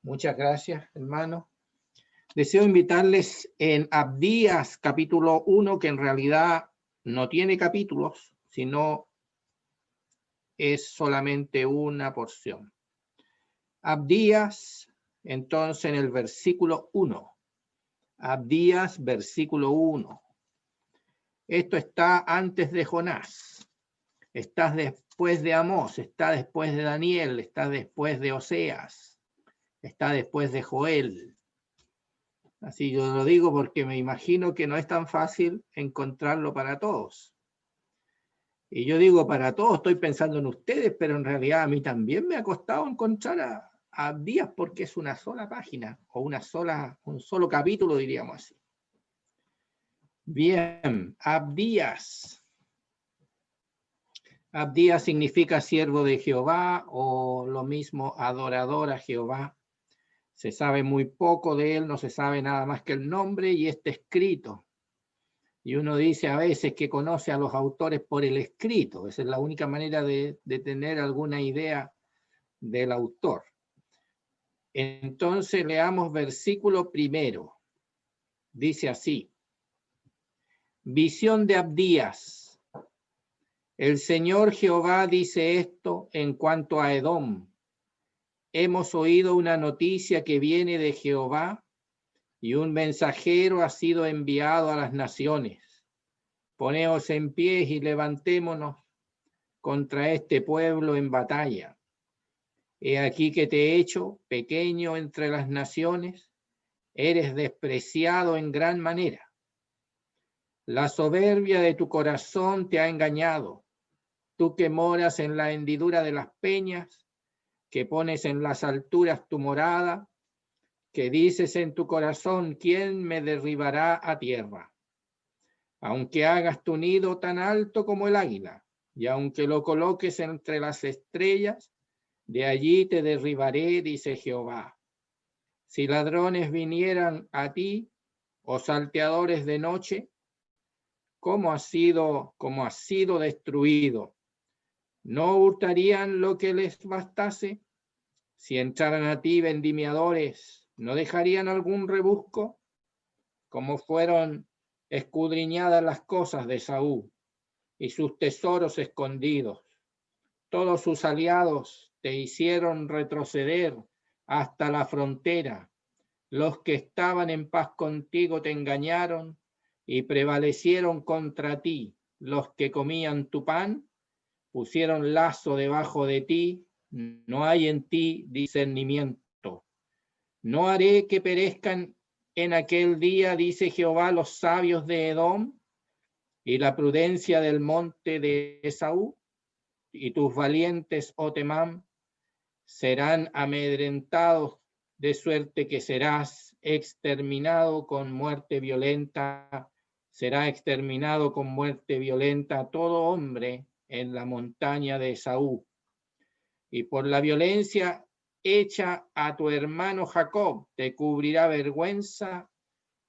Muchas gracias, hermano. Deseo invitarles en Abdías, capítulo 1, que en realidad no tiene capítulos, sino es solamente una porción. Abdías, entonces, en el versículo 1. Abdías, versículo 1. Esto está antes de Jonás. Está después de Amós, está después de Daniel, está después de Oseas, está después de Joel. Así yo lo digo porque me imagino que no es tan fácil encontrarlo para todos. Y yo digo para todos, estoy pensando en ustedes, pero en realidad a mí también me ha costado encontrar a Abdías porque es una sola página o un solo capítulo, diríamos así. Bien, Abdías. Abdías significa siervo de Jehová o lo mismo adorador a Jehová. Se sabe muy poco de él, no se sabe nada más que el nombre y este escrito. Y uno dice a veces que conoce a los autores por el escrito. Esa es la única manera de tener alguna idea del autor. Entonces leamos versículo 1. Dice así. Visión de Abdías. El Señor Jehová dice esto en cuanto a Edom. Hemos oído una noticia que viene de Jehová y un mensajero ha sido enviado a las naciones. Poneos en pie y levantémonos contra este pueblo en batalla. He aquí que te he hecho pequeño entre las naciones, eres despreciado en gran manera. La soberbia de tu corazón te ha engañado, tú que moras en la hendidura de las peñas, que pones en las alturas tu morada, que dices en tu corazón, ¿quién me derribará a tierra? Aunque hagas tu nido tan alto como el águila, y aunque lo coloques entre las estrellas, de allí te derribaré, dice Jehová. Si ladrones vinieran a ti, o salteadores de noche, ¿cómo has sido destruido? ¿No hurtarían lo que les bastase? Si entraran a ti vendimiadores, ¿no dejarían algún rebusco? Como fueron escudriñadas las cosas de Saúl y sus tesoros escondidos. Todos sus aliados te hicieron retroceder hasta la frontera. Los que estaban en paz contigo te engañaron y prevalecieron contra ti. Los que comían tu pan pusieron lazo debajo de ti. No hay en ti discernimiento. No haré que perezcan en aquel día, dice Jehová, los sabios de Edom y la prudencia del monte de Esaú, y tus valientes, oh Temán, serán amedrentados, de suerte que serás exterminado con muerte violenta. Será exterminado con muerte violenta todo hombre en la montaña de Esaú. Y por la violencia hecha a tu hermano Jacob, te cubrirá vergüenza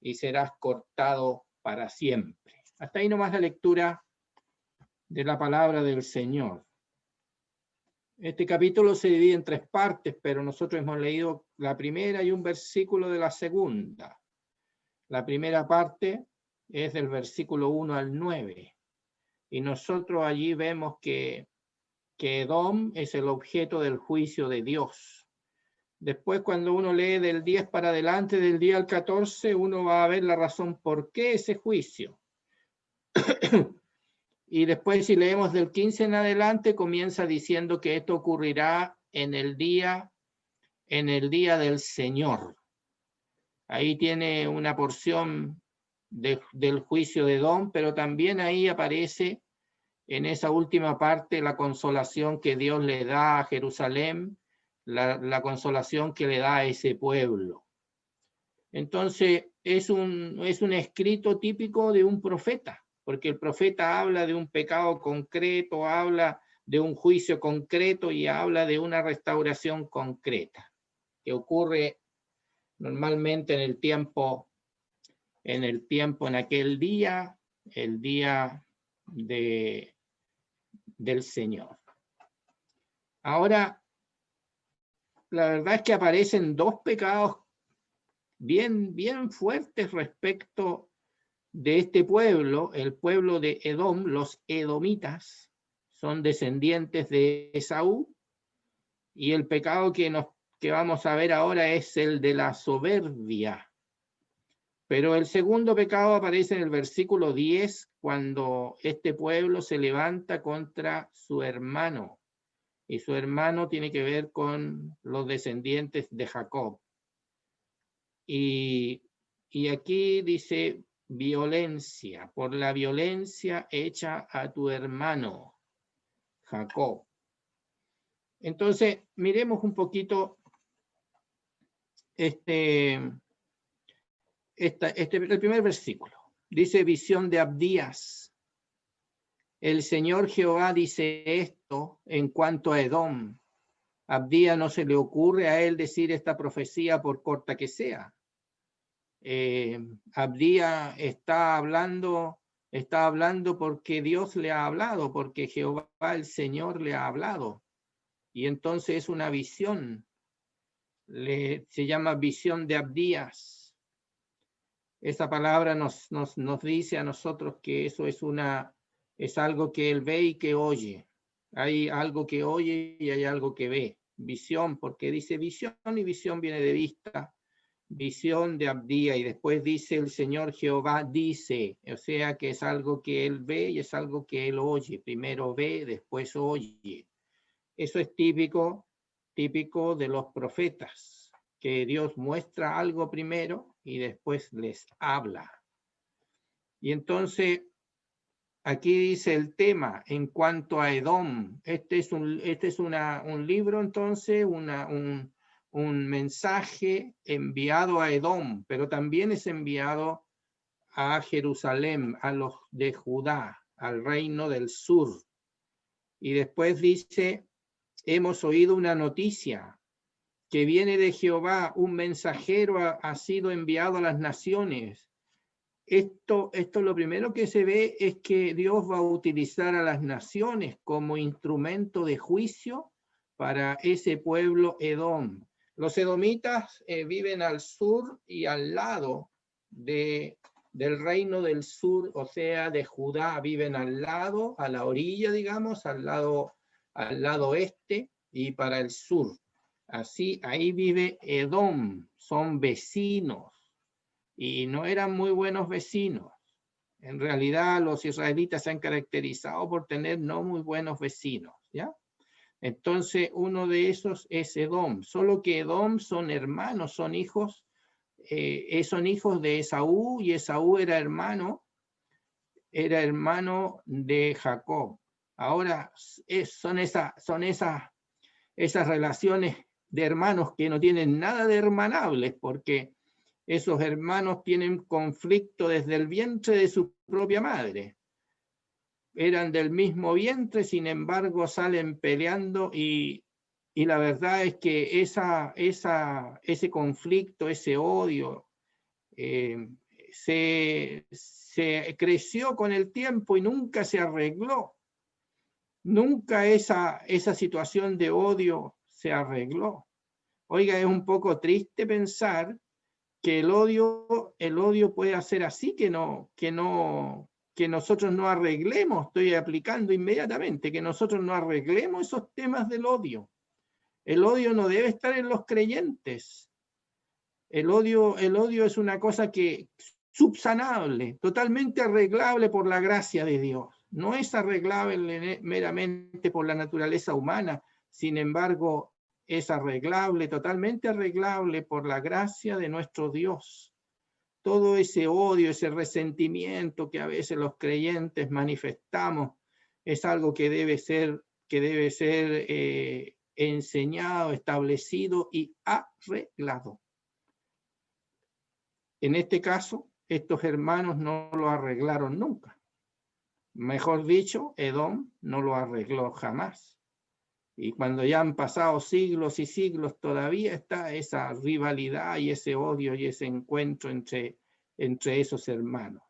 y serás cortado para siempre. Hasta ahí nomás la lectura de la palabra del Señor. Este capítulo se divide en 3 partes, pero nosotros hemos leído la primera y un versículo de la segunda. La primera parte es del versículo 1 al 9. Y nosotros allí vemos que Edom es el objeto del juicio de Dios. Después, cuando uno lee del 10 para adelante, del día al 14, uno va a ver la razón por qué ese juicio. Y después, si leemos del 15 en adelante, comienza diciendo que esto ocurrirá en el día del Señor. Ahí tiene una porción del juicio de Edom, pero también ahí aparece en esa última parte la consolación que Dios le da a Jerusalén, la consolación que le da a ese pueblo. Entonces, es un escrito típico de un profeta, porque el profeta habla de un pecado concreto, habla de un juicio concreto y habla de una restauración concreta, que ocurre normalmente en aquel día, el día del Señor. Ahora, la verdad es que aparecen dos pecados bien fuertes respecto de este pueblo, el pueblo de Edom. Los edomitas son descendientes de Esaú, y el pecado que vamos a ver ahora es el de la soberbia. Pero el segundo pecado aparece en el versículo 10, cuando este pueblo se levanta contra su hermano, y su hermano tiene que ver con los descendientes de Jacob. Y aquí dice violencia, por la violencia hecha a tu hermano Jacob. Entonces, miremos un poquito el primer versículo. Dice visión de Abdías. El Señor Jehová dice esto en cuanto a Edom. Abdías no se le ocurre a él decir esta profecía por corta que sea. Abdías está hablando porque Dios le ha hablado, porque Jehová el Señor le ha hablado. Y entonces es una visión. Se llama visión de Abdías. Esa palabra nos dice a nosotros que eso es algo que él ve y que oye. Hay algo que oye y hay algo que ve. Visión, porque dice visión, y visión viene de vista. Visión de Abdías, y después dice el Señor Jehová dice, o sea que es algo que él ve y es algo que él oye. Primero ve, después oye. Eso es típico de los profetas, que Dios muestra algo primero y después les habla. Y entonces, aquí dice el tema en cuanto a Edom. Este es un libro, entonces, un mensaje enviado a Edom, pero también es enviado a Jerusalén, a los de Judá, al reino del sur. Y después dice, hemos oído una noticia que viene de Jehová, un mensajero ha sido enviado a las naciones. Esto lo primero que se ve es que Dios va a utilizar a las naciones como instrumento de juicio para ese pueblo Edom. Los edomitas viven al sur y al lado del reino del sur, o sea, de Judá. Viven al lado, a la orilla, digamos, al lado este y para el sur. Así, ahí vive Edom, son vecinos. Y no eran muy buenos vecinos. En realidad, los israelitas se han caracterizado por tener no muy buenos vecinos, ¿ya? Entonces, uno de esos es Edom. Solo que Edom son hermanos, son hijos de Esaú, y Esaú era hermano de Jacob. Ahora, son esas relaciones de hermanos que no tienen nada de hermanables, porque esos hermanos tienen conflicto desde el vientre de su propia madre. Eran del mismo vientre, sin embargo salen peleando, y la verdad es que ese conflicto, ese odio, se creció con el tiempo y nunca se arregló. Nunca esa situación de odio se arregló. Oiga, es un poco triste pensar que el odio puede hacer así, que nosotros no arreglemos, estoy aplicando inmediatamente, que nosotros no arreglemos esos temas del odio. El odio no debe estar en los creyentes. El odio es una cosa que subsanable, totalmente arreglable por la gracia de Dios. No es arreglable meramente por la naturaleza humana, sin embargo, es arreglable, totalmente arreglable por la gracia de nuestro Dios. Todo ese odio, ese resentimiento que a veces los creyentes manifestamos, es algo que debe ser enseñado, establecido y arreglado. En este caso, estos hermanos no lo arreglaron nunca. Mejor dicho, Edom no lo arregló jamás. Y cuando ya han pasado siglos y siglos, todavía está esa rivalidad y ese odio y ese encuentro entre esos hermanos.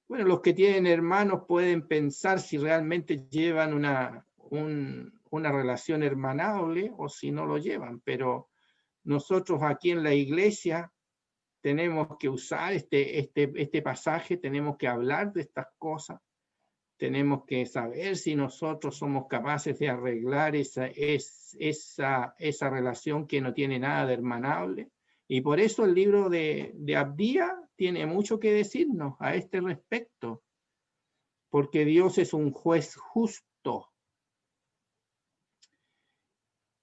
Bueno, los que tienen hermanos pueden pensar si realmente llevan una relación hermanable o si no lo llevan, pero nosotros aquí en la iglesia tenemos que usar este pasaje, tenemos que hablar de estas cosas, tenemos que saber si nosotros somos capaces de arreglar esa relación que no tiene nada de hermanable. Y por eso el libro de Abdías tiene mucho que decirnos a este respecto, porque Dios es un juez justo.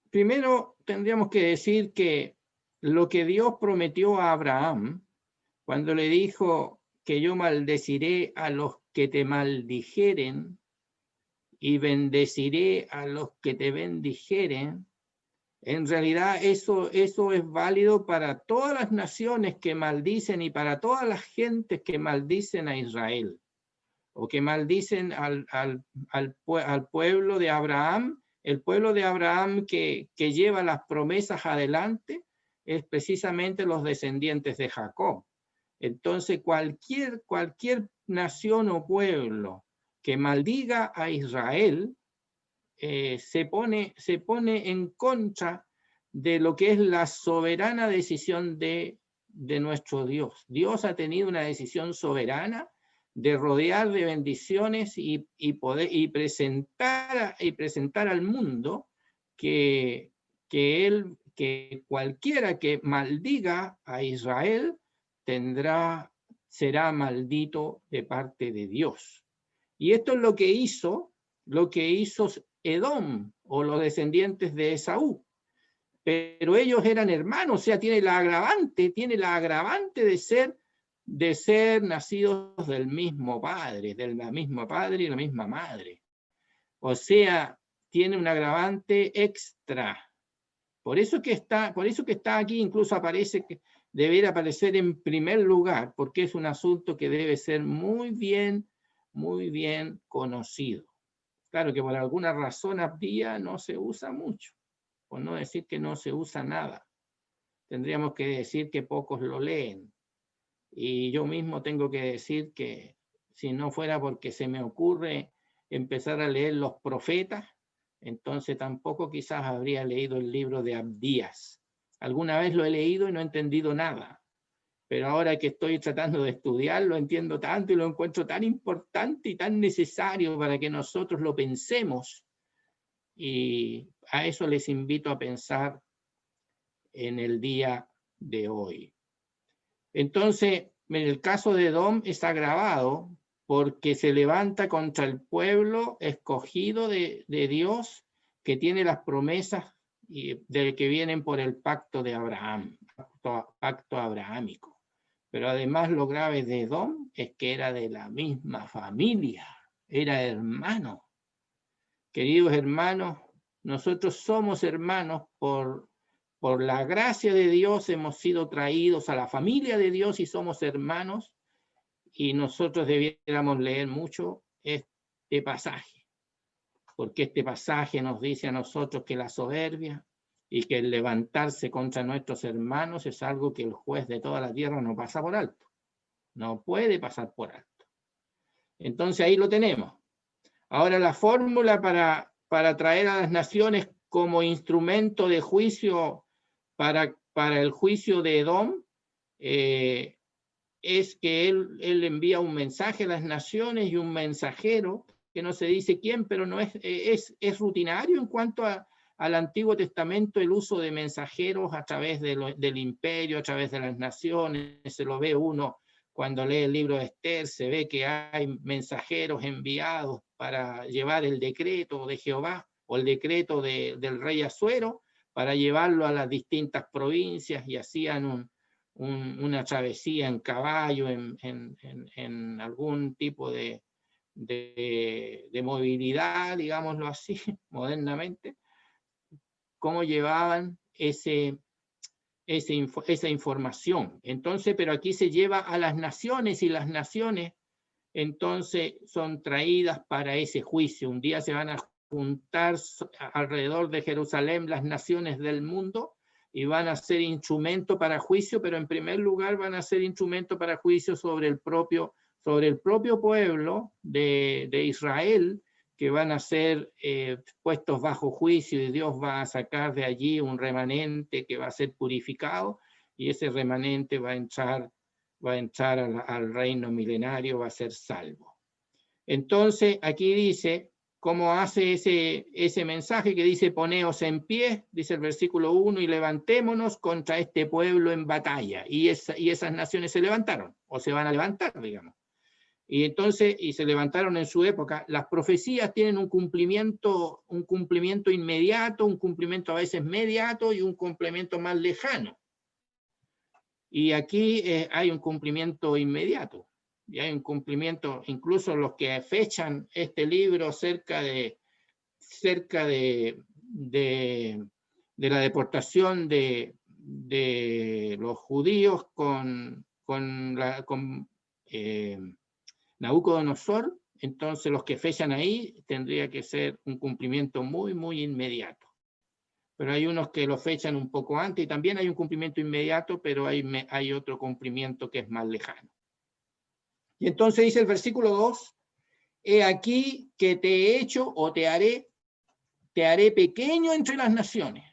Primero tendríamos que decir que lo que Dios prometió a Abraham, cuando le dijo que yo maldeciré a los que te maldijeren y bendeciré a los que te bendijeren, en realidad eso es válido para todas las naciones que maldicen y para todas las gentes que maldicen a Israel o que maldicen al pueblo de Abraham. El pueblo de Abraham que lleva las promesas adelante es precisamente los descendientes de Jacob. Entonces cualquier nación o pueblo que maldiga a Israel se pone en contra de lo que es la soberana decisión de nuestro Dios. Dios ha tenido una decisión soberana de rodear de bendiciones y presentar al mundo que cualquiera que maldiga a Israel será maldito de parte de Dios. Y esto es lo que hizo Edom o los descendientes de Esaú. Pero ellos eran hermanos, o sea, tiene la agravante de ser nacidos del mismo padre, de la misma padre y la misma madre. O sea, tiene un agravante extra. Por eso que está aquí, incluso aparece que debería aparecer en primer lugar, porque es un asunto que debe ser muy bien conocido. Claro que por alguna razón Abdías no se usa mucho, por no decir que no se usa nada. Tendríamos que decir que pocos lo leen. Y yo mismo tengo que decir que si no fuera porque se me ocurre empezar a leer los profetas, entonces tampoco quizás habría leído el libro de Abdías. Alguna vez lo he leído y no he entendido nada, pero ahora que estoy tratando de estudiar lo entiendo tanto y lo encuentro tan importante y tan necesario para que nosotros lo pensemos, y a eso les invito a pensar en el día de hoy. Entonces, en el caso de Edom es agravado porque se levanta contra el pueblo escogido de Dios que tiene las promesas de que vienen por el pacto de Abraham, pacto abrahámico. Pero además lo grave de Edom es que era de la misma familia, era hermano. Queridos hermanos, nosotros somos hermanos por la gracia de Dios, hemos sido traídos a la familia de Dios y somos hermanos, y nosotros debiéramos leer mucho este pasaje, porque este pasaje nos dice a nosotros que la soberbia y que el levantarse contra nuestros hermanos es algo que el juez de toda la tierra no pasa por alto, no puede pasar por alto. Entonces ahí lo tenemos. Ahora la fórmula para traer a las naciones como instrumento de juicio para el juicio de Edom es que él envía un mensaje a las naciones y un mensajero que no se dice quién, pero no es rutinario en cuanto al Antiguo Testamento el uso de mensajeros a través del imperio, a través de las naciones. Se lo ve uno cuando lee el libro de Esther, se ve que hay mensajeros enviados para llevar el decreto de Jehová o el decreto del rey Asuero para llevarlo a las distintas provincias, y hacían una travesía en caballo, en algún tipo de movilidad, digámoslo así, modernamente, cómo llevaban esa información. Entonces, pero aquí se lleva a las naciones, y las naciones entonces son traídas para ese juicio. Un día se van a juntar alrededor de Jerusalén las naciones del mundo y van a ser instrumento para juicio, pero en primer lugar van a ser instrumento para juicio sobre el propio pueblo de Israel, que van a ser puestos bajo juicio y Dios va a sacar de allí un remanente que va a ser purificado y ese remanente va a entrar al reino milenario, va a ser salvo. Entonces, aquí dice, cómo hace ese mensaje que dice, poneos en pie, dice el versículo 1, y levantémonos contra este pueblo en batalla. Y esas naciones se levantaron, o se van a levantar, digamos. Y entonces, y se levantaron en su época. Las profecías tienen un cumplimiento inmediato, un cumplimiento a veces mediato y un cumplimiento más lejano. Y aquí hay un cumplimiento inmediato. Y hay un cumplimiento, incluso los que fechan este libro cerca de la deportación de los judíos con Nabucodonosor, entonces los que fechan ahí tendría que ser un cumplimiento muy, muy inmediato. Pero hay unos que lo fechan un poco antes y también hay un cumplimiento inmediato, pero hay otro cumplimiento que es más lejano. Y entonces dice el versículo 2, he aquí que te he hecho o te haré pequeño entre las naciones.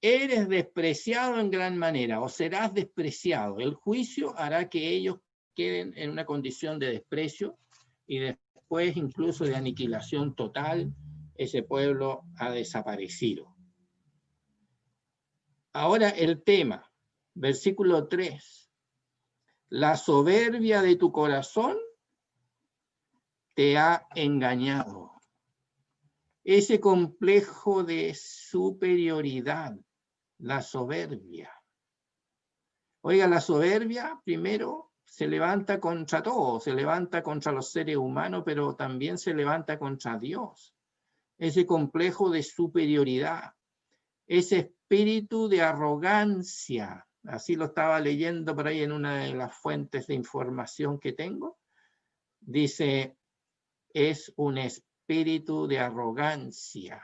Eres despreciado en gran manera o serás despreciado. El juicio hará que ellos queden en una condición de desprecio y después incluso de aniquilación total. Ese pueblo ha desaparecido. Ahora el tema, versículo 3. La soberbia de tu corazón te ha engañado. Ese complejo de superioridad, la soberbia. Oiga, la soberbia primero se levanta contra todo, se levanta contra los seres humanos, pero también se levanta contra Dios. Ese complejo de superioridad, ese espíritu de arrogancia, así lo estaba leyendo por ahí en una de las fuentes de información que tengo, dice, es un espíritu de arrogancia.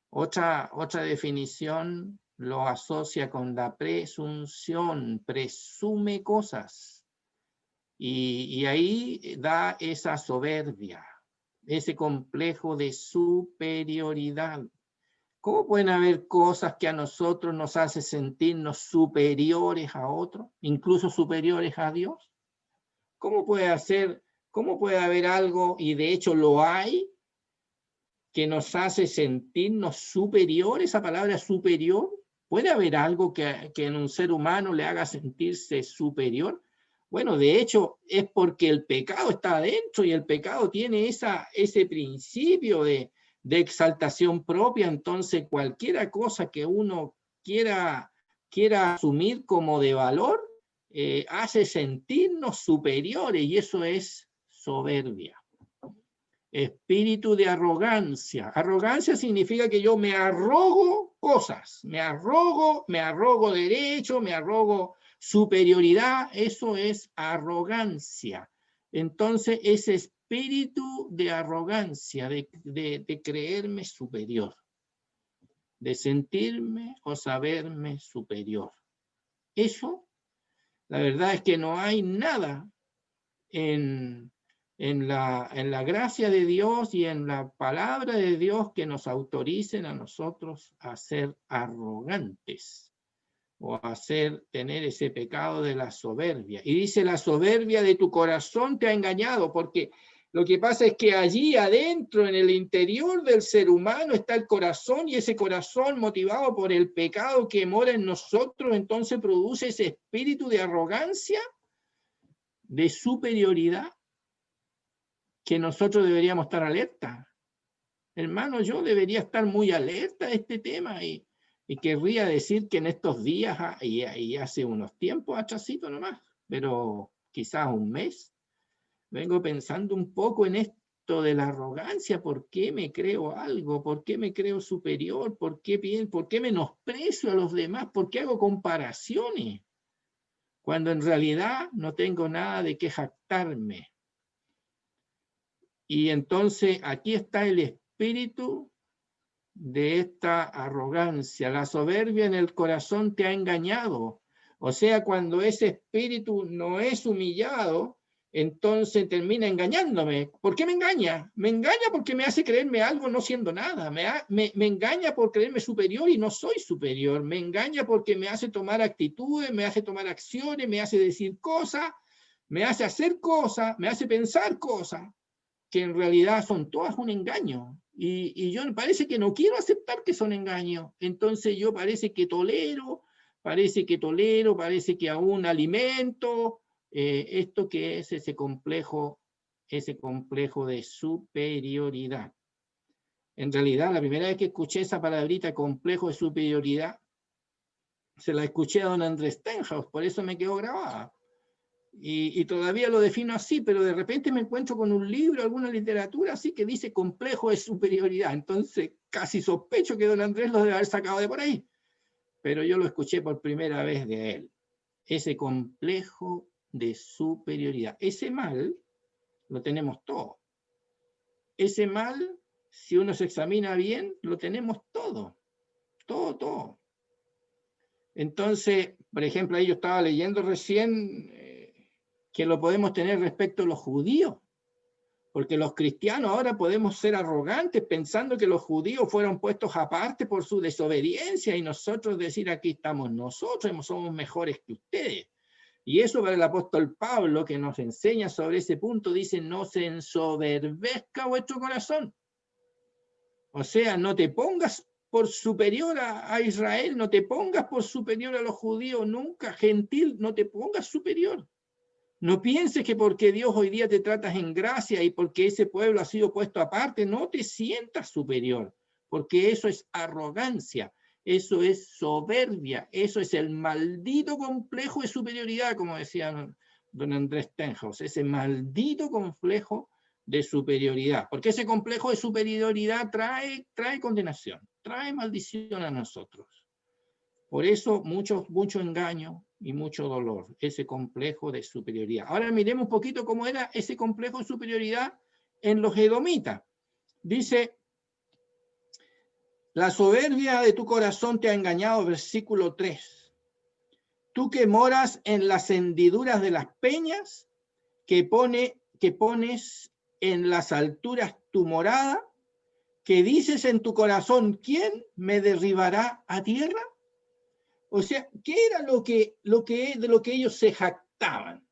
Otra definición lo asocia con la presunción, presume cosas. Y ahí da esa soberbia, ese complejo de superioridad. ¿Cómo pueden haber cosas que a nosotros nos hacen sentirnos superiores a otros, incluso superiores a Dios? ¿Cómo puede haber algo, y de hecho lo hay, que nos hace sentirnos superiores? Esa palabra superior, ¿puede haber algo que en un ser humano le haga sentirse superior? Bueno, de hecho es porque el pecado está adentro y el pecado tiene ese principio de exaltación propia. Entonces cualquier cosa que uno quiera asumir como de valor hace sentirnos superiores, y eso es soberbia. Espíritu de arrogancia. Arrogancia significa que yo me arrogo cosas, me arrogo derecho, me arrogo superioridad. Eso es arrogancia. Entonces, ese espíritu de arrogancia, de creerme superior, de sentirme o saberme superior. Eso, la verdad es que no hay nada en la gracia de Dios y en la palabra de Dios que nos autoricen a nosotros a ser arrogantes o a tener ese pecado de la soberbia. Y dice, la soberbia de tu corazón te ha engañado, porque lo que pasa es que allí adentro, en el interior del ser humano, está el corazón, y ese corazón, motivado por el pecado que mora en nosotros, entonces produce ese espíritu de arrogancia, de superioridad, que nosotros deberíamos estar alerta. Hermano, yo debería estar muy alerta a este tema, y querría decir que en estos días y hace unos tiempos atrásito nomás, pero quizás un mes, vengo pensando un poco en esto de la arrogancia. ¿Por qué me creo algo? ¿Por qué me creo superior? ¿Por qué menosprecio a los demás? ¿Por qué hago comparaciones? Cuando en realidad no tengo nada de qué jactarme. Y entonces aquí está el espíritu de esta arrogancia. La soberbia en el corazón te ha engañado. O sea, cuando ese espíritu no es humillado, entonces termina engañándome. ¿Por qué me engaña? Me engaña porque me hace creerme algo no siendo nada. Me engaña por creerme superior y no soy superior. Me engaña porque me hace tomar actitudes, me hace tomar acciones, me hace decir cosas, me hace hacer cosas, me hace pensar cosas que en realidad son todas un engaño. Y yo parece que no quiero aceptar que son engaños. Entonces yo parece que tolero, parece que aún alimento esto que es ese complejo de superioridad. En realidad, la primera vez que escuché esa palabrita, complejo de superioridad, se la escuché a don Andrés Stenhouse, por eso me quedó grabada. Y todavía lo defino así, pero de repente me encuentro con un libro, alguna literatura así que dice complejo de superioridad. Entonces casi sospecho que don Andrés lo debe haber sacado de por ahí. Pero yo lo escuché por primera vez de él. Ese complejo de superioridad. Ese mal lo tenemos todo. Ese mal, si uno se examina bien, lo tenemos todo. Todo, todo. Entonces, por ejemplo, ahí yo estaba leyendo recién que lo podemos tener respecto a los judíos, porque los cristianos ahora podemos ser arrogantes pensando que los judíos fueron puestos aparte por su desobediencia y nosotros decir aquí estamos nosotros, somos mejores que ustedes. Y eso para el apóstol Pablo, que nos enseña sobre ese punto, dice, no se ensoberbezca vuestro corazón. O sea, no te pongas por superior a Israel, no te pongas por superior a los judíos, nunca, gentil, no te pongas superior. No pienses que porque Dios hoy día te tratas en gracia y porque ese pueblo ha sido puesto aparte, no te sientas superior, porque eso es arrogancia, eso es soberbia, eso es el maldito complejo de superioridad, como decía don Andrés Stenhouse, ese maldito complejo de superioridad, porque ese complejo de superioridad trae condenación, trae maldición a nosotros. Por eso mucho engaño y mucho dolor, ese complejo de superioridad. Ahora miremos un poquito cómo era ese complejo de superioridad en los edomitas. Dice, la soberbia de tu corazón te ha engañado, versículo 3. Tú que moras en las hendiduras de las peñas, que pones en las alturas tu morada, que dices en tu corazón, ¿quién me derribará a tierra? O sea, ¿qué era de lo que ellos se jactaban?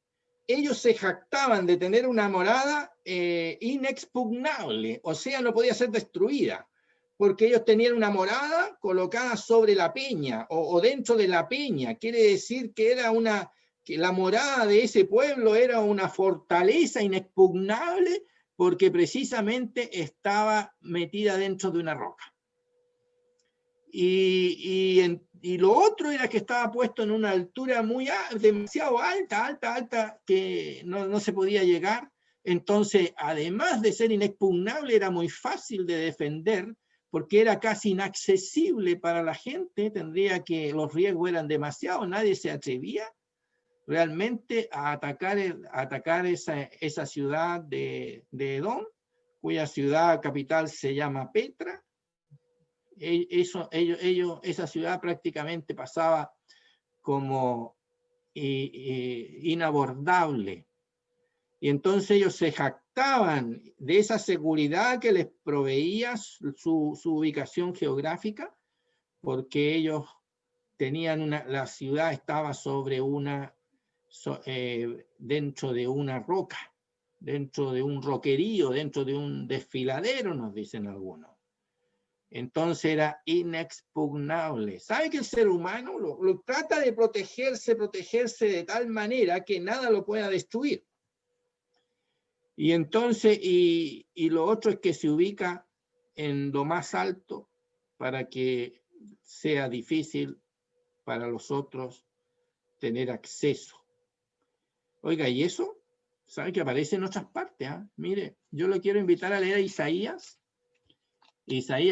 Ellos se jactaban de tener una morada inexpugnable, o sea, no podía ser destruida, porque ellos tenían una morada colocada sobre la peña o dentro de la peña. Quiere decir que que la morada de ese pueblo era una fortaleza inexpugnable porque precisamente estaba metida dentro de una roca. Y lo otro era que estaba puesto en una altura demasiado alta, que no se podía llegar. Entonces, además de ser inexpugnable, era muy fácil de defender, porque era casi inaccesible para la gente, los riesgos eran demasiados, nadie se atrevía realmente a atacar esa ciudad de Edom, cuya ciudad capital se llama Petra. Esa ciudad prácticamente pasaba como inabordable. Y entonces ellos se jactaban de esa seguridad que les proveía su ubicación geográfica, porque ellos tenían la ciudad estaba sobre dentro de una roca, dentro de un roquerío, dentro de un desfiladero, nos dicen algunos. Entonces era inexpugnable. ¿Sabe que el ser humano lo trata de protegerse de tal manera que nada lo pueda destruir? Y entonces, y lo otro es que se ubica en lo más alto para que sea difícil para los otros tener acceso. Oiga, ¿y eso? ¿Sabe que aparece en otras partes? Mire, yo lo quiero invitar a leer a Isaías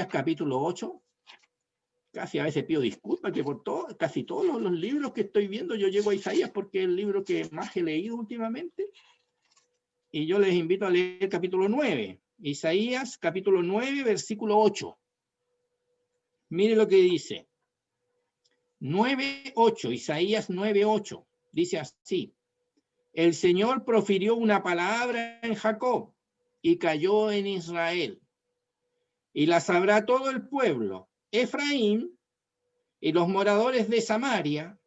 capítulo 8. Casi a veces pido disculpas que casi todos los libros que estoy viendo yo llego a Isaías porque es el libro que más he leído últimamente. Y yo les invito a leer capítulo 9. Isaías capítulo 9, versículo 8. Mire lo que dice. 9:8, Isaías 9:8. Dice así. El Señor profirió una palabra en Jacob y cayó en Israel. Y la sabrá todo el pueblo, Efraín y los moradores de Samaria,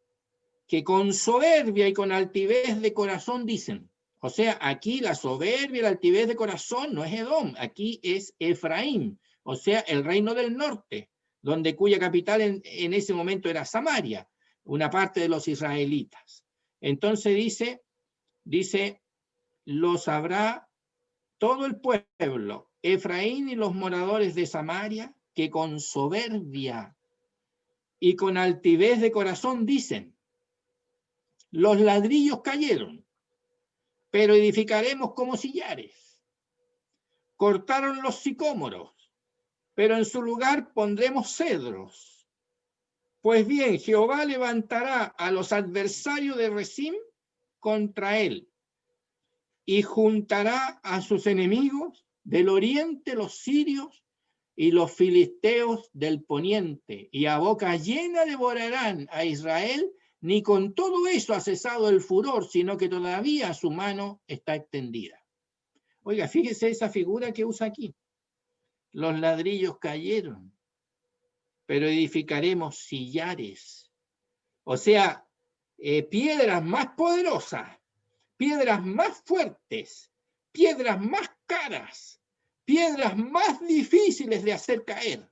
que con soberbia y con altivez de corazón dicen. O sea, aquí la soberbia y la altivez de corazón no es Edom, aquí es Efraín, o sea, el reino del norte, cuya capital en ese momento era Samaria, una parte de los israelitas. Entonces dice, lo sabrá todo el pueblo, Efraín y los moradores de Samaria, que con soberbia y con altivez de corazón dicen, los ladrillos cayeron, pero edificaremos como sillares. Cortaron los sicómoros, pero en su lugar pondremos cedros. Pues bien, Jehová levantará a los adversarios de Rezín contra él y juntará a sus enemigos del oriente, los sirios y los filisteos del poniente, y a boca llena devorarán a Israel. Ni con todo eso ha cesado el furor, sino que todavía su mano está extendida. Oiga, fíjese esa figura que usa aquí. Los ladrillos cayeron, pero edificaremos sillares. O sea, piedras más poderosas, piedras más fuertes, piedras más caras, piedras más difíciles de hacer caer.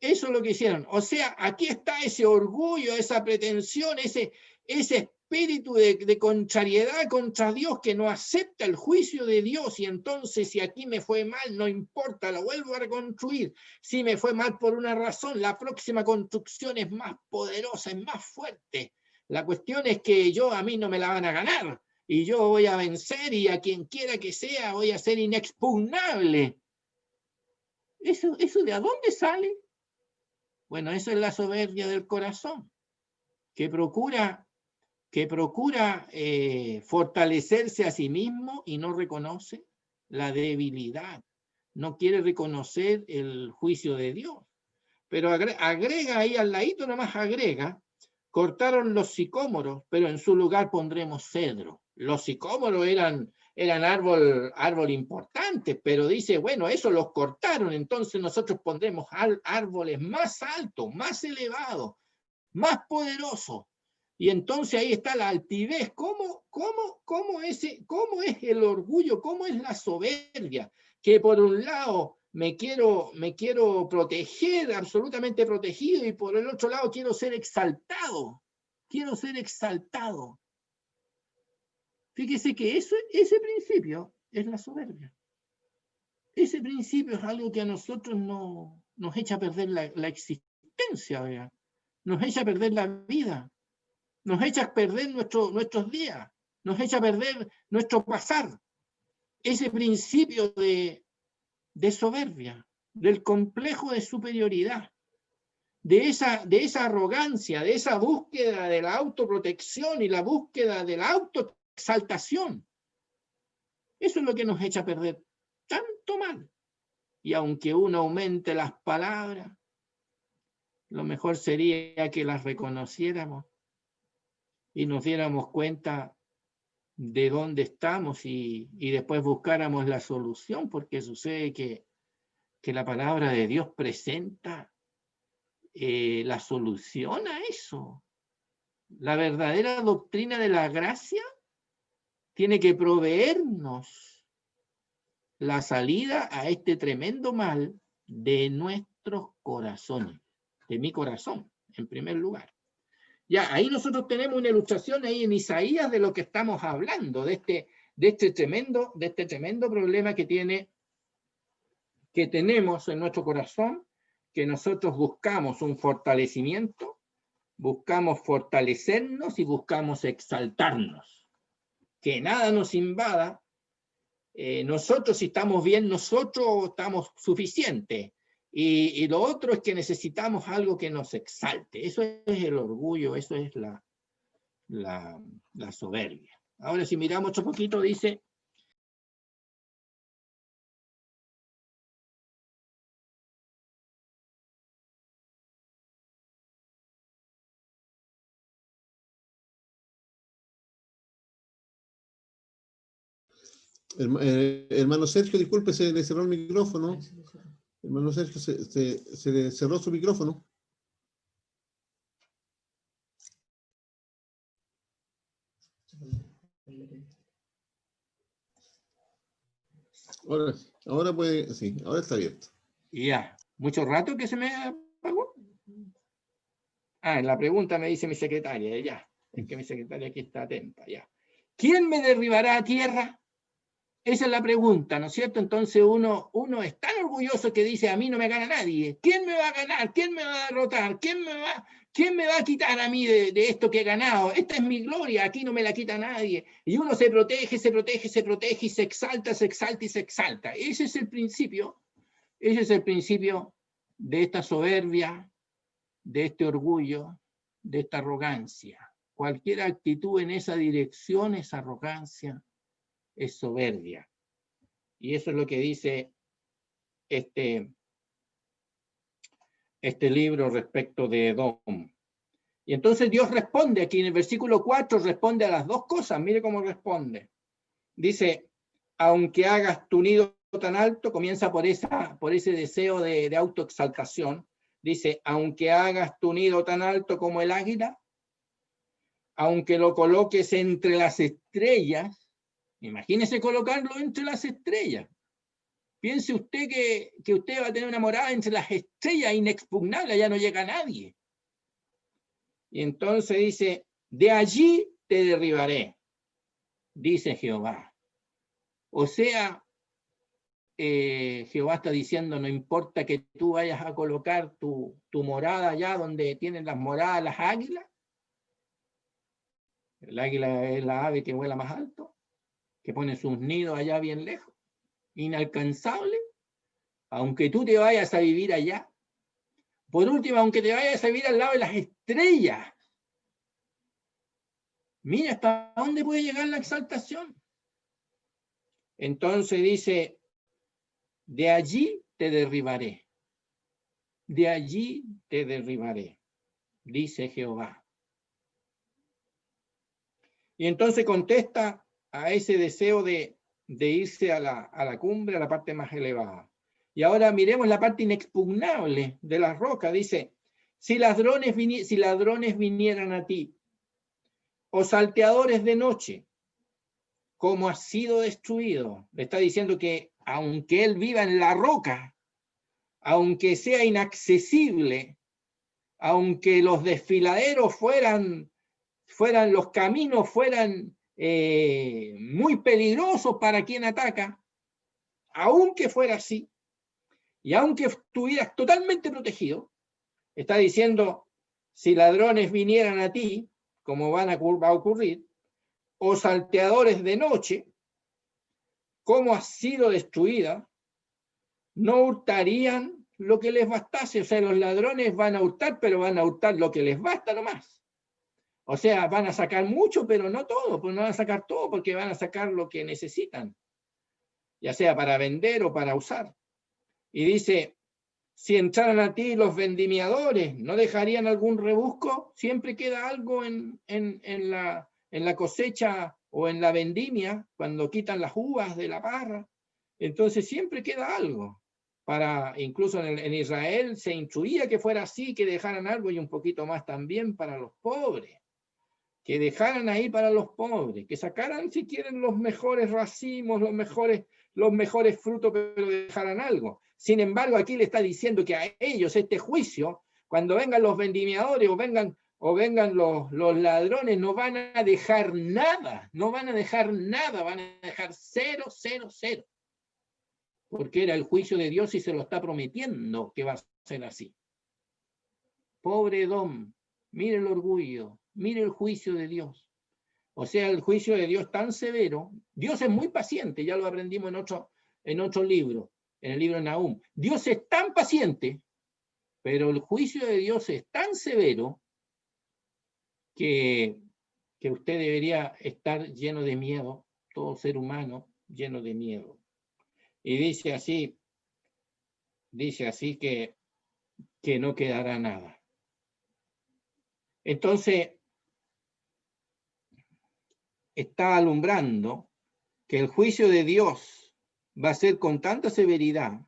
Eso es lo que hicieron. O sea, aquí está ese orgullo, esa pretensión, ese espíritu de contrariedad contra Dios que no acepta el juicio de Dios. Y entonces, si aquí me fue mal, no importa, lo vuelvo a reconstruir. Si me fue mal por una razón, la próxima construcción es más poderosa, es más fuerte. La cuestión es que a mí no me la van a ganar. Y yo voy a vencer y a quien quiera que sea voy a ser inexpugnable. ¿Eso de a dónde sale? Bueno, eso es la soberbia del corazón, que procura fortalecerse a sí mismo y no reconoce la debilidad, no quiere reconocer el juicio de Dios. Pero agrega ahí al ladito, nomás agrega, cortaron los sicómoros, pero en su lugar pondremos cedro. Los sicómoros eran árbol importante, pero dice, bueno, eso los cortaron, entonces nosotros pondremos árboles más altos, más elevados, más poderosos. Y entonces ahí está la altivez. ¿Cómo es el orgullo? ¿Cómo es la soberbia? Que por un lado me quiero proteger, absolutamente protegido, y por el otro lado quiero ser exaltado. Quiero ser exaltado. Fíjese que ese principio es la soberbia. Ese principio es algo que a nosotros nos echa a perder la existencia, ¿verdad? Nos echa a perder la vida, nos echa a perder nuestros días, nos echa a perder nuestro pasar. Ese principio de soberbia, del complejo de superioridad, de esa arrogancia, de esa búsqueda de la autoprotección y la búsqueda de la autoexaltación. Eso es lo que nos echa a perder tanto mal. Y aunque uno aumente las palabras, lo mejor sería que las reconociéramos y nos diéramos cuenta de dónde estamos y después buscáramos la solución, porque sucede que la palabra de Dios presenta la solución a eso. La verdadera doctrina de la gracia tiene que proveernos la salida a este tremendo mal de nuestros corazones, de mi corazón, en primer lugar. Ya, ahí nosotros tenemos una ilustración ahí en Isaías de lo que estamos hablando, de este tremendo problema que tenemos en nuestro corazón, que nosotros buscamos un fortalecimiento, buscamos fortalecernos y buscamos exaltarnos. Que nada nos invada. Nosotros, si estamos bien, nosotros estamos suficientes. Y lo otro es que necesitamos algo que nos exalte. Eso es el orgullo, eso es la soberbia. Ahora, si miramos otro poquito, dice, Hermano Sergio, disculpe, se le cerró el micrófono. Hermano Sergio, se le cerró su micrófono. Ahora puede, sí, ahora está abierto. Ya, ¿mucho rato que se me apagó? Ah, en la pregunta me dice mi secretaria, ya. Es que mi secretaria aquí está atenta, ya. ¿Quién me derribará a tierra? Esa es la pregunta, ¿no es cierto? Entonces uno es tan orgulloso que dice, a mí no me gana nadie. ¿Quién me va a ganar? ¿Quién me va a derrotar? ¿Quién me va a quitar a mí de esto que he ganado? Esta es mi gloria, aquí no me la quita nadie. Y uno se protege, se protege, se protege y se exalta, se exalta y se exalta. Ese es el principio de esta soberbia, de este orgullo, de esta arrogancia. Cualquier actitud en esa dirección es arrogancia, es soberbia. Y eso es lo que dice este libro respecto de Edom. Y entonces Dios responde aquí en el versículo 4, responde a las dos cosas. Mire cómo responde. Dice, aunque hagas tu nido tan alto, comienza por ese deseo de autoexaltación. Dice, aunque hagas tu nido tan alto como el águila, aunque lo coloques entre las estrellas, imagínese colocarlo entre las estrellas. Piense usted que usted va a tener una morada entre las estrellas inexpugnable, ya no llega nadie. Y entonces dice, de allí te derribaré, dice Jehová. O sea, Jehová está diciendo, no importa que tú vayas a colocar tu morada allá donde tienen las moradas las águilas. El águila es la ave que vuela más alto, que pone sus nidos allá bien lejos, inalcanzable, aunque tú te vayas a vivir allá. Por último, aunque te vayas a vivir al lado de las estrellas, mira hasta dónde puede llegar la exaltación. Entonces dice, de allí te derribaré, de allí te derribaré, dice Jehová. Y entonces contesta a ese deseo de irse a la cumbre, a la parte más elevada. Y ahora miremos la parte inexpugnable de la roca. Dice, si ladrones vinieran a ti, o salteadores de noche, como ha sido destruido. Le está diciendo que aunque él viva en la roca, aunque sea inaccesible, aunque los desfiladeros fueran los caminos fueran muy peligrosos para quien ataca, aunque fuera así, y aunque estuvieras totalmente protegido, está diciendo, si ladrones vinieran a ti, como va a ocurrir, o salteadores de noche, como ha sido destruida, no hurtarían lo que les bastase. O sea, los ladrones van a hurtar, pero van a hurtar lo que les basta nomás. O sea, van a sacar mucho, pero no todo, pues no van a sacar todo porque van a sacar lo que necesitan, ya sea para vender o para usar. Y dice, si entraran a ti los vendimiadores, ¿no dejarían algún rebusco? Siempre queda algo en la cosecha o en la vendimia, cuando quitan las uvas de la parra. Entonces siempre queda algo. Incluso en Israel se instruía que fuera así, que dejaran algo y un poquito más también para los pobres. Que dejaran ahí para los pobres, que sacaran si quieren los mejores racimos, los mejores frutos, pero dejaran algo. Sin embargo, aquí le está diciendo que a ellos este juicio, cuando vengan los vendimiadores o vengan los ladrones, no van a dejar nada, van a dejar 0, 0, 0. Porque era el juicio de Dios y se lo está prometiendo que va a ser así. Pobre Edom, mire el orgullo, mire el juicio de Dios. O sea, el juicio de Dios tan severo. Dios es muy paciente, ya lo aprendimos en otro libro, en el libro de Nahum. Dios es tan paciente, pero el juicio de Dios es tan severo que usted debería estar lleno de miedo, todo ser humano lleno de miedo. Y dice así que no quedará nada. Entonces, está alumbrando que el juicio de Dios va a ser con tanta severidad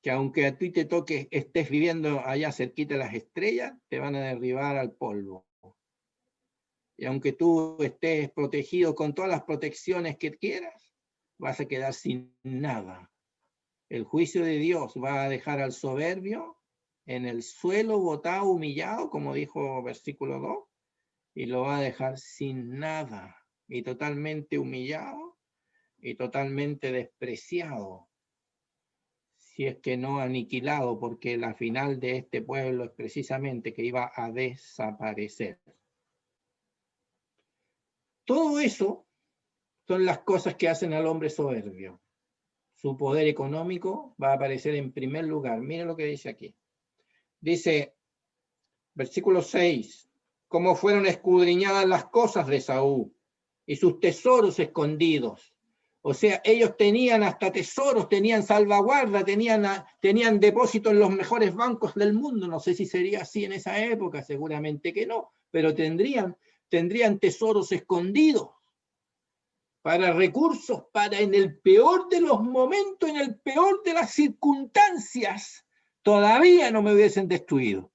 que aunque a ti te toque, estés viviendo allá cerquita de las estrellas, te van a derribar al polvo. Y aunque tú estés protegido con todas las protecciones que quieras, vas a quedar sin nada. El juicio de Dios va a dejar al soberbio en el suelo, botado, humillado, como dijo versículo 2, y lo va a dejar sin nada, y totalmente humillado, y totalmente despreciado, si es que no aniquilado, porque la final de este pueblo es precisamente que iba a desaparecer. Todo eso son las cosas que hacen al hombre soberbio. Su poder económico va a aparecer en primer lugar. Miren lo que dice aquí. Dice, versículo 6, como fueron escudriñadas las cosas de Saúl y sus tesoros escondidos. O sea, ellos tenían hasta tesoros, tenían salvaguarda, tenían depósitos en los mejores bancos del mundo. No sé si sería así en esa época, seguramente que no, pero tendrían tesoros escondidos para recursos, para en el peor de los momentos, en el peor de las circunstancias, todavía no me hubiesen destruido.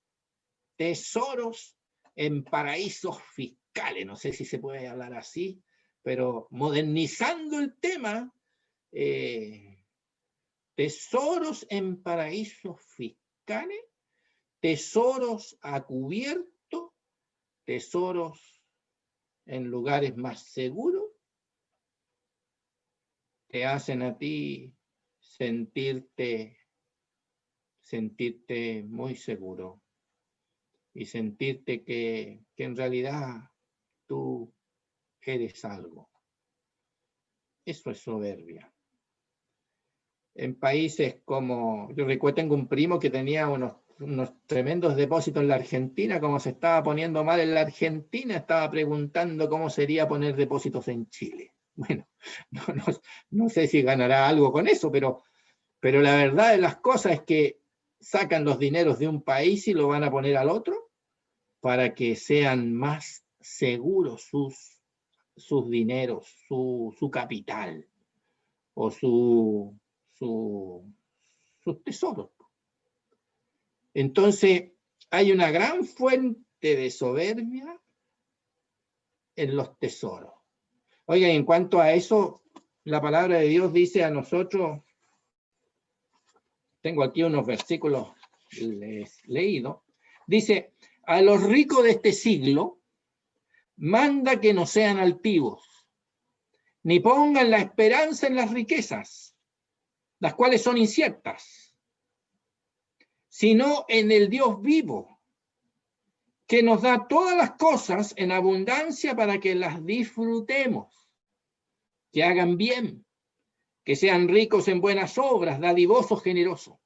Tesoros en paraísos fiscales, no sé si se puede hablar así, pero modernizando el tema, tesoros en paraísos fiscales, tesoros a cubierto, tesoros en lugares más seguros, te hacen a ti sentirte muy seguro y sentirte que en realidad tú eres algo. Eso es soberbia. En países como, yo recuerdo, tengo un primo que tenía unos tremendos depósitos en la Argentina, como se estaba poniendo mal en la Argentina, estaba preguntando cómo sería poner depósitos en Chile. Bueno, no sé si ganará algo con eso, pero la verdad de las cosas es que sacan los dineros de un país y lo van a poner al otro para que sean más seguros sus dineros, su capital o sus tesoros. Entonces, hay una gran fuente de soberbia en los tesoros. Oigan, en cuanto a eso, la palabra de Dios dice a nosotros, tengo aquí unos versículos leídos, dice, a los ricos de este siglo, manda que no sean altivos, ni pongan la esperanza en las riquezas, las cuales son inciertas, sino en el Dios vivo, que nos da todas las cosas en abundancia para que las disfrutemos, que hagan bien, que sean ricos en buenas obras, dadivosos, generosos.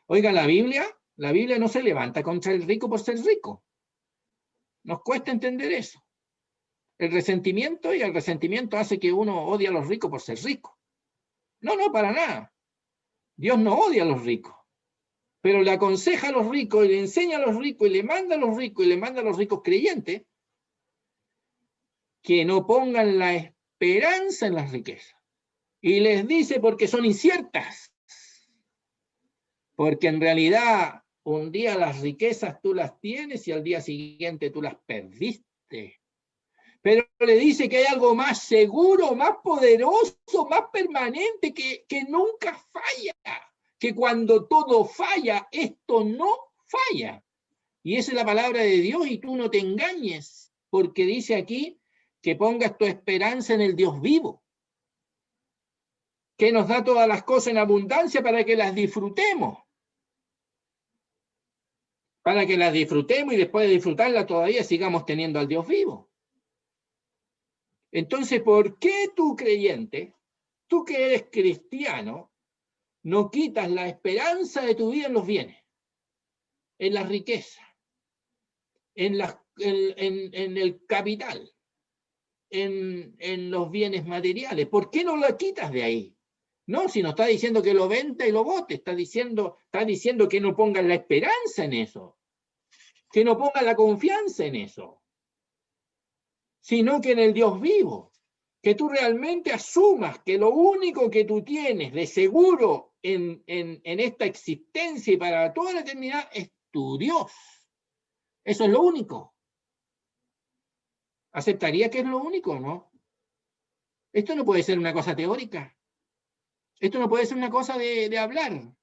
Oiga, la Biblia no se levanta contra el rico por ser rico. Nos cuesta entender eso. El resentimiento hace que uno odie a los ricos por ser rico. No, para nada. Dios no odia a los ricos, pero le aconseja a los ricos y le enseña a los ricos y le manda a los ricos y le manda a los ricos creyentes que no pongan la esperanza en las riquezas. Y les dice porque son inciertas. Porque en realidad un día las riquezas tú las tienes y al día siguiente tú las perdiste. Pero le dice que hay algo más seguro, más poderoso, más permanente, que nunca falla. Que cuando todo falla, esto no falla. Y esa es la palabra de Dios y tú no te engañes, porque dice aquí que pongas tu esperanza en el Dios vivo, que nos da todas las cosas en abundancia para que las disfrutemos. Para que las disfrutemos y después de disfrutarlas todavía sigamos teniendo al Dios vivo. Entonces, ¿por qué tú creyente, tú que eres cristiano, no quitas la esperanza de tu vida en los bienes, en la riqueza, en el capital, en los bienes materiales? ¿Por qué no la quitas de ahí? No, si no está diciendo que lo venda y lo bote, está diciendo que no pongas la esperanza en eso, que no pongas la confianza en eso, sino que en el Dios vivo. que tú realmente asumas que lo único que tú tienes de seguro en esta existencia y para toda la eternidad es tu Dios. Eso es lo único. ¿Aceptaría que es lo único, no? Esto no puede ser una cosa teórica. Esto no puede ser una cosa de hablar.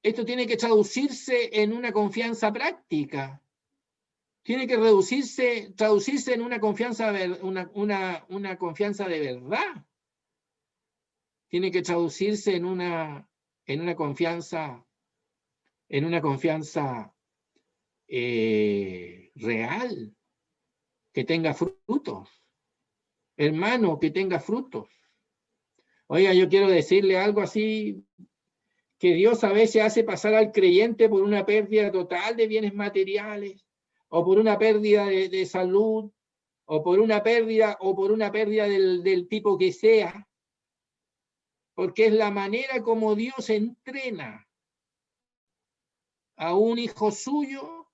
Esto tiene que traducirse en una confianza práctica. Tiene que traducirse en una confianza, una confianza de verdad. Tiene que traducirse en una confianza, real, que tenga frutos. Hermano, que tenga frutos. Oiga, yo quiero decirle algo así, que Dios a veces hace pasar al creyente por una pérdida total de bienes materiales, o por una pérdida de salud, o por una pérdida del tipo que sea, porque es la manera como Dios entrena a un hijo suyo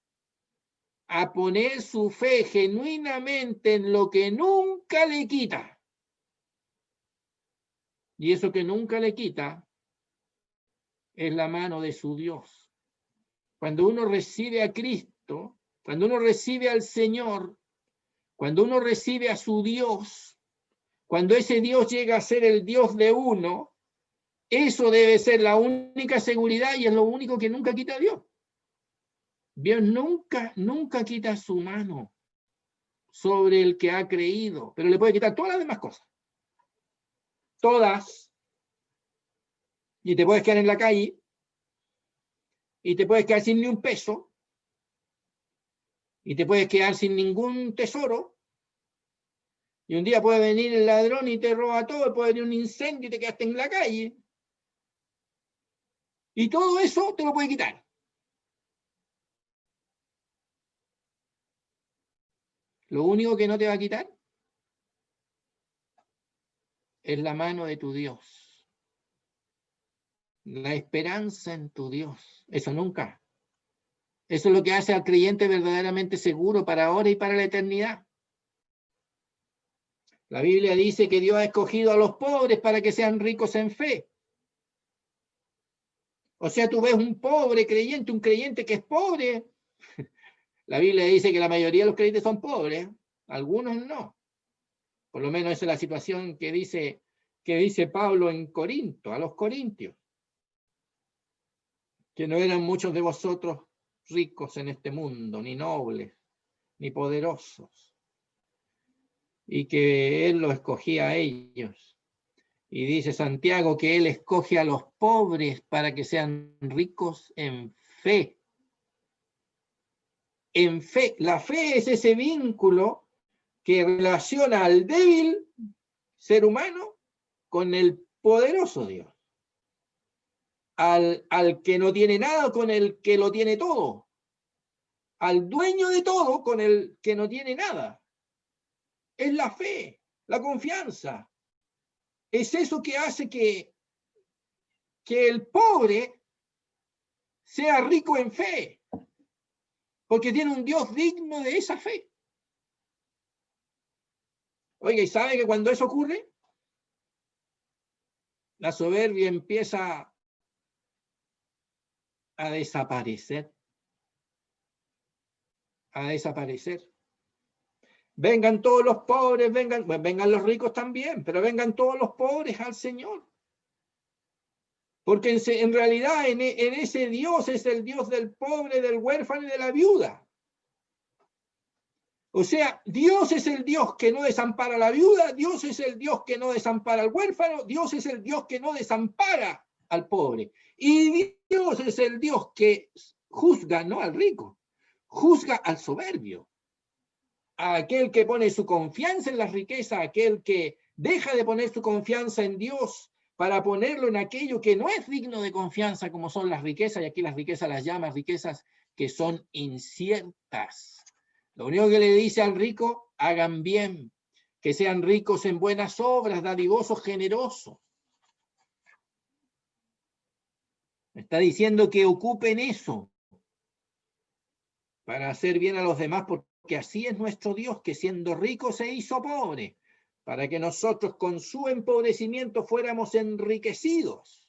a poner su fe genuinamente en lo que nunca le quita. Y eso que nunca le quita es la mano de su Dios. Cuando uno recibe a Cristo, cuando uno recibe al Señor, cuando uno recibe a su Dios, cuando ese Dios llega a ser el Dios de uno, eso debe ser la única seguridad y es lo único que nunca quita Dios. Dios nunca quita su mano sobre el que ha creído, pero le puede quitar todas las demás cosas. Todas. Y te puedes quedar en la calle, y te puedes quedar sin ni un peso, y te puedes quedar sin ningún tesoro, y un día puede venir el ladrón y te roba todo, y puede venir un incendio y te quedaste en la calle. Y todo eso te lo puede quitar. Lo único que no te va a quitar es la mano de tu Dios. La esperanza en tu Dios. Eso nunca. Eso es lo que hace al creyente verdaderamente seguro para ahora y para la eternidad. La Biblia dice que Dios ha escogido a los pobres para que sean ricos en fe. O sea, tú ves un pobre creyente, un creyente que es pobre. La Biblia dice que la mayoría de los creyentes son pobres, algunos no. Por lo menos esa es la situación que dice Pablo en Corinto, a los corintios. Que no eran muchos de vosotros ricos en este mundo, ni nobles, ni poderosos. Y que él los escogía a ellos. Y dice Santiago que él escoge a los pobres para que sean ricos en fe. En fe. La fe es ese vínculo que relaciona al débil ser humano con el poderoso Dios. Al que no tiene nada con el que lo tiene todo. Al dueño de todo con el que no tiene nada. Es la fe, la confianza. Es eso que hace que el pobre sea rico en fe, porque tiene un Dios digno de esa fe. Oiga, ¿y sabe que cuando eso ocurre? La soberbia empieza a desaparecer. A desaparecer. Vengan todos los pobres, vengan los ricos también, pero vengan todos los pobres al Señor. Porque en realidad en ese Dios es el Dios del pobre, del huérfano y de la viuda. O sea, Dios es el Dios que no desampara a la viuda, Dios es el Dios que no desampara al huérfano, Dios es el Dios que no desampara al pobre. Y Dios es el Dios que juzga no al rico, juzga al soberbio, a aquel que pone su confianza en la riqueza, a aquel que deja de poner su confianza en Dios para ponerlo en aquello que no es digno de confianza, como son las riquezas, y aquí las riquezas las llama riquezas que son inciertas. Lo único que le dice al rico, hagan bien, que sean ricos en buenas obras, dadivosos, generosos. Está diciendo que ocupen eso para hacer bien a los demás, porque así es nuestro Dios, que siendo rico se hizo pobre, para que nosotros con su empobrecimiento fuéramos enriquecidos.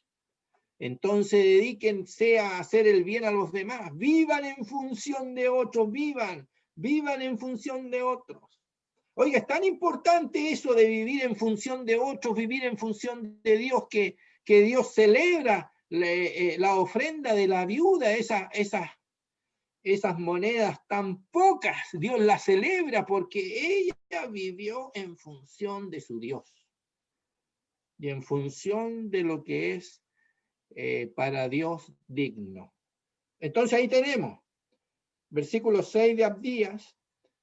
Entonces dedíquense a hacer el bien a los demás, vivan en función de otros, vivan en función de otros. Oiga, es tan importante eso de vivir en función de otros, vivir en función de Dios, que Dios celebra la ofrenda de la viuda, esas monedas tan pocas, Dios las celebra porque ella vivió en función de su Dios y en función de lo que es para Dios digno. Entonces ahí tenemos, versículo 6 de Abdías,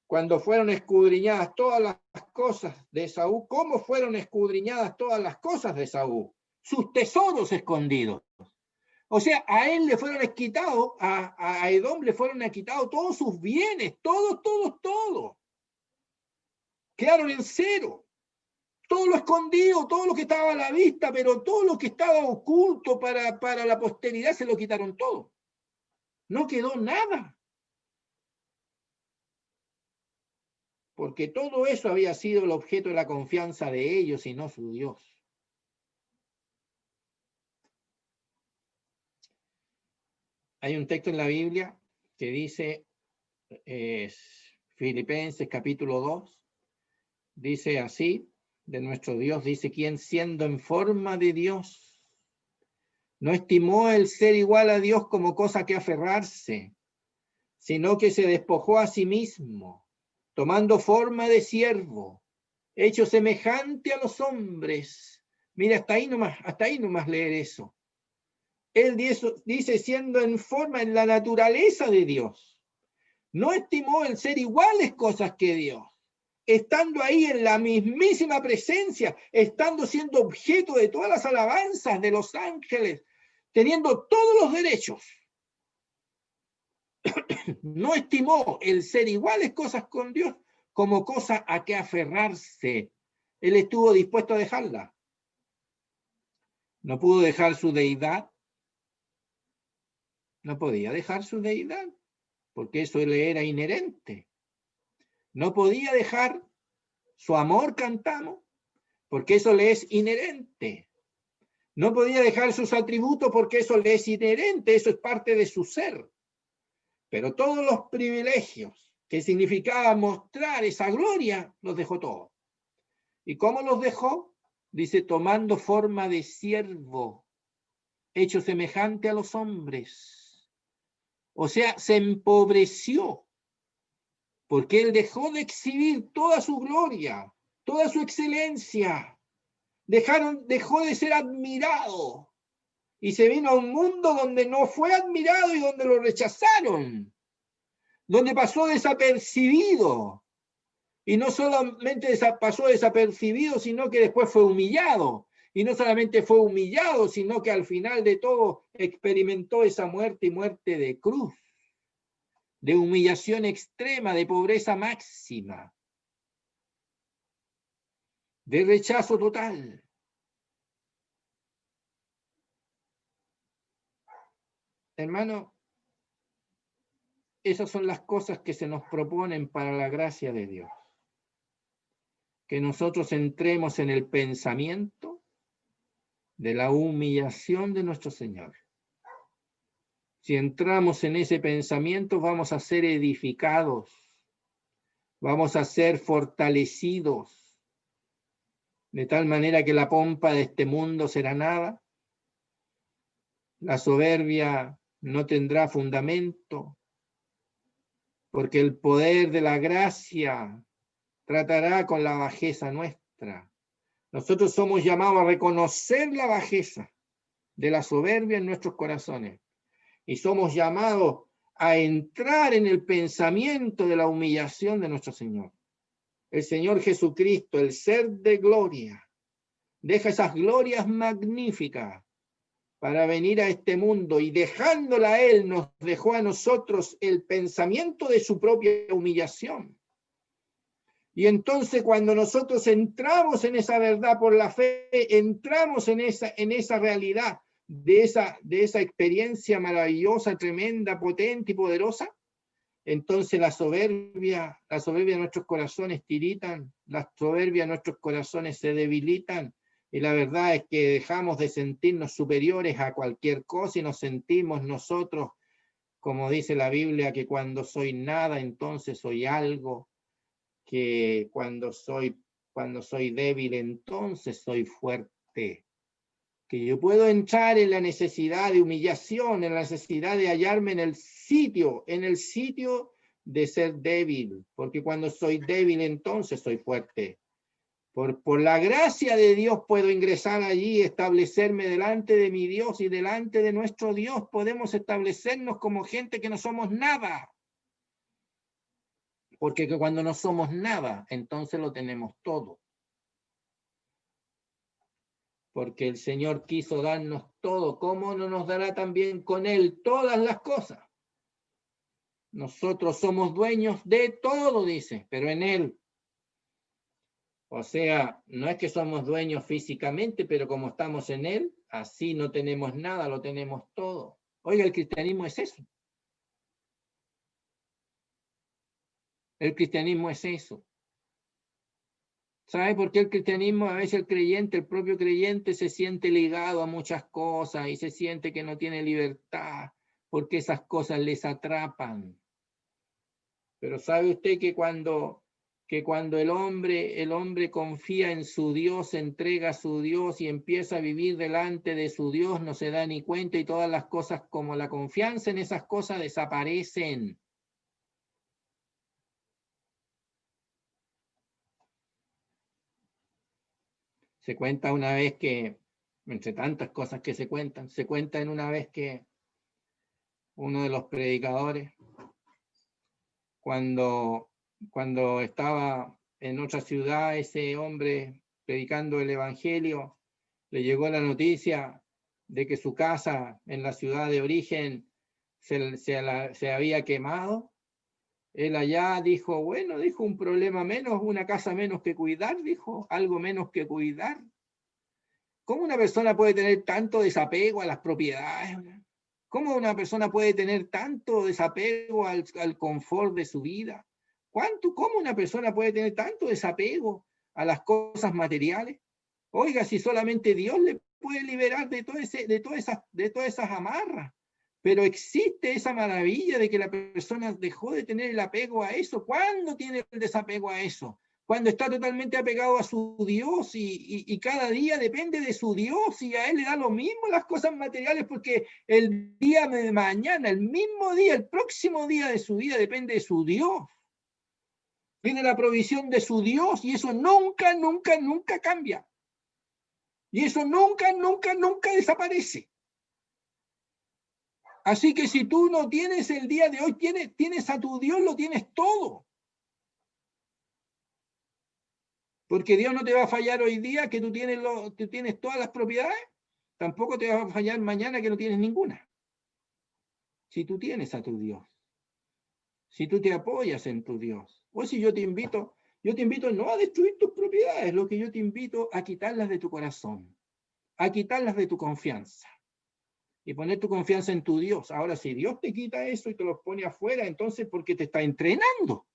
cuando fueron escudriñadas todas las cosas de Esaú. ¿Cómo fueron escudriñadas todas las cosas de Esaú? Sus tesoros escondidos. O sea, a él le fueron quitados, a Edom le fueron quitados todos sus bienes, todo. Quedaron en cero. Todo lo escondido, todo lo que estaba a la vista, pero todo lo que estaba oculto para la posteridad se lo quitaron todo. No quedó nada. Porque todo eso había sido el objeto de la confianza de ellos y no su Dios. Hay un texto en la Biblia que dice, Filipenses capítulo 2, dice así, de nuestro Dios, dice, quien siendo en forma de Dios, no estimó el ser igual a Dios como cosa que aferrarse, sino que se despojó a sí mismo, tomando forma de siervo, hecho semejante a los hombres. Mira, hasta ahí nomás leer eso. Él dice, siendo en forma, en la naturaleza de Dios, no estimó el ser iguales cosas que Dios, estando ahí en la mismísima presencia, estando siendo objeto de todas las alabanzas de los ángeles, teniendo todos los derechos. No estimó el ser iguales cosas con Dios como cosa a que aferrarse. Él estuvo dispuesto a dejarla. No pudo dejar su deidad. No podía dejar su deidad, porque eso le era inherente. No podía dejar su amor, cantamos, porque eso le es inherente. No podía dejar sus atributos porque eso le es inherente, eso es parte de su ser. Pero todos los privilegios que significaba mostrar esa gloria, los dejó todos. ¿Y cómo los dejó? Dice, tomando forma de siervo, hecho semejante a los hombres. O sea, se empobreció, porque él dejó de exhibir toda su gloria, toda su excelencia. Dejó de ser admirado y se vino a un mundo donde no fue admirado y donde lo rechazaron, donde pasó desapercibido. Y no solamente pasó desapercibido, sino que después fue humillado. Y no solamente fue humillado, sino que al final de todo experimentó esa muerte y muerte de cruz, de humillación extrema, de pobreza máxima, de rechazo total. Hermano, esas son las cosas que se nos proponen para la gracia de Dios. Que nosotros entremos en el pensamiento de la humillación de nuestro Señor. Si entramos en ese pensamiento, vamos a ser edificados, vamos a ser fortalecidos, de tal manera que la pompa de este mundo será nada, la soberbia no tendrá fundamento, porque el poder de la gracia tratará con la bajeza nuestra. Nosotros somos llamados a reconocer la bajeza de la soberbia en nuestros corazones y somos llamados a entrar en el pensamiento de la humillación de nuestro Señor. El Señor Jesucristo, el ser de gloria, deja esas glorias magníficas para venir a este mundo y dejándola a Él, nos dejó a nosotros el pensamiento de su propia humillación. Y entonces cuando nosotros entramos en esa verdad por la fe, entramos en esa realidad de esa experiencia maravillosa, tremenda, potente y poderosa, entonces la soberbia de nuestros corazones tiritan, la soberbia de nuestros corazones se debilitan, y la verdad es que dejamos de sentirnos superiores a cualquier cosa y nos sentimos nosotros, como dice la Biblia, que cuando soy nada, entonces soy algo, que cuando soy débil, entonces soy fuerte. Que yo puedo entrar en la necesidad de humillación, en la necesidad de hallarme en el sitio de ser débil, porque cuando soy débil entonces soy fuerte. Por la gracia de Dios puedo ingresar allí, establecerme delante de mi Dios y delante de nuestro Dios podemos establecernos como gente que no somos nada. Porque cuando no somos nada, entonces lo tenemos todo. Porque el Señor quiso darnos todo, ¿cómo no nos dará también con Él todas las cosas? Nosotros somos dueños de todo, dice, pero en Él. O sea, no es que somos dueños físicamente, pero como estamos en Él, así no tenemos nada, lo tenemos todo. Oiga, el cristianismo es eso. El cristianismo es eso. ¿Sabe por qué el cristianismo, a veces el propio creyente se siente ligado a muchas cosas y se siente que no tiene libertad porque esas cosas les atrapan? Pero ¿sabe usted que cuando el hombre confía en su Dios, se entrega a su Dios y empieza a vivir delante de su Dios, no se da ni cuenta y todas las cosas como la confianza en esas cosas desaparecen? Se cuenta una vez que, entre tantas cosas que se cuenta en una vez que uno de los predicadores, cuando estaba en otra ciudad, ese hombre predicando el evangelio, le llegó la noticia de que su casa en la ciudad de origen se había quemado. Él allá dijo, bueno, dijo, un problema menos, una casa menos que cuidar, dijo, algo menos que cuidar. ¿Cómo una persona puede tener tanto desapego a las propiedades? ¿Cómo una persona puede tener tanto desapego al confort de su vida? ¿Cómo una persona puede tener tanto desapego a las cosas materiales? Oiga, si solamente Dios le puede liberar de todas esas amarras. Pero existe esa maravilla de que la persona dejó de tener el apego a eso. ¿Cuándo tiene el desapego a eso? Cuando está totalmente apegado a su Dios y cada día depende de su Dios y a él le da lo mismo las cosas materiales porque el día de mañana, el mismo día, el próximo día de su vida depende de su Dios. Tiene la provisión de su Dios y eso nunca, nunca, nunca cambia. Y eso nunca, nunca, nunca desaparece. Así que si tú no tienes el día de hoy, tienes a tu Dios, lo tienes todo. Porque Dios no te va a fallar hoy día que tú tienes todas las propiedades, tampoco te va a fallar mañana que no tienes ninguna. Si tú tienes a tu Dios, si tú te apoyas en tu Dios, o si yo te invito no a destruir tus propiedades, lo que yo te invito a quitarlas de tu corazón, a quitarlas de tu confianza y poner tu confianza en tu Dios. Ahora, si Dios te quita eso y te lo pone afuera, entonces porque te está entrenando.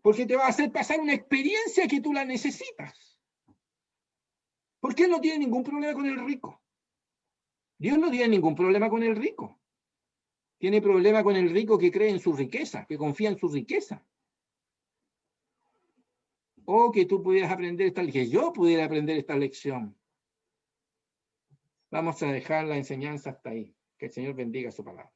Porque te va a hacer pasar una experiencia que tú la necesitas. Porque Él no tiene ningún problema con el rico. Dios no tiene ningún problema con el rico. Tiene problema con el rico que cree en su riqueza, que confía en su riqueza. O que tú pudieras aprender que yo pudiera aprender esta lección. Vamos a dejar la enseñanza hasta ahí. Que el Señor bendiga su palabra.